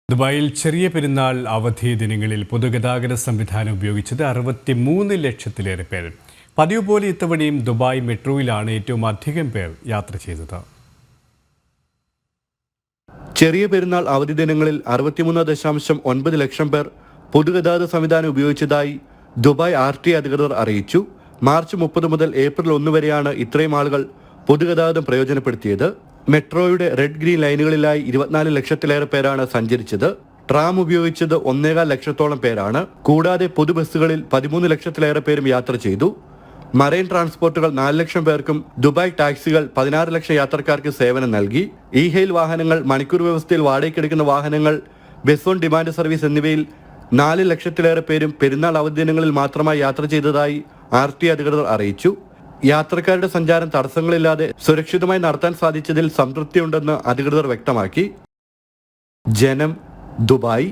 ദുബായിൽ ചെറിയ പെരുന്നാൾ അവധി ദിനങ്ങളിൽ പൊതുഗതാഗത സംവിധാനം ഉപയോഗിച്ചത് 63 ലക്ഷത്തിലേറെ പേർ. പതിവ് പോലെ ഇത്തവണയും ദുബായ് മെട്രോയിലാണ് ഏറ്റവും അധികം പേർ യാത്ര ചെയ്തത്. ചെറിയ പെരുന്നാൾ അവധി ദിനങ്ങളിൽ 63.9 ലക്ഷം പേർ പൊതുഗതാഗത സംവിധാനം ഉപയോഗിച്ചതായി ദുബായ് RT അധികൃതർ അറിയിച്ചു. മാർച്ച് 30 മുതൽ ഏപ്രിൽ 1 വരെയാണ് ഇത്രയും ആളുകൾ പൊതുഗതാഗതം പ്രയോജനപ്പെടുത്തിയത്. മെട്രോയുടെ റെഡ് ഗ്രീൻ ലൈനുകളിലായി 24 ലക്ഷത്തിലേറെ പേരാണ് സഞ്ചരിച്ചത്. ട്രാം ഉപയോഗിച്ചത് 1.25 ലക്ഷത്തോളം പേരാണ്. കൂടാതെ പൊതുബസ്സുകളിൽ 13 ലക്ഷത്തിലേറെ പേരും യാത്ര ചെയ്തു. മറൈൻ ട്രാൻസ്പോർട്ടുകൾ 4 ലക്ഷം പേർക്കും ദുബായ് ടാക്സികൾ 16 ലക്ഷം യാത്രക്കാർക്ക് സേവനം നൽകി. ഇ-ഹെയിൽ വാഹനങ്ങൾ, മണിക്കൂർ വ്യവസ്ഥയിൽ വാടകയ്ക്കെടുക്കുന്ന വാഹനങ്ങൾ, ബസ് ഓൺ ഡിമാൻഡ് സർവീസ് എന്നിവയിൽ 4 ലക്ഷത്തിലേറെ പേരും പെരുന്നാൾ അവധി ദിനങ്ങളിൽ മാത്രമായി യാത്ര ചെയ്തതായി RT അധികൃതർ അറിയിച്ചു. യാത്രക്കാരുടെ സഞ്ചാരം തടസ്സങ്ങളില്ലാതെ സുരക്ഷിതമായി നടത്താൻ സാധിച്ചതിൽ സംതൃപ്തിയുണ്ടെന്ന് അധികൃതർ വ്യക്തമാക്കി. ജനം, ദുബായ്.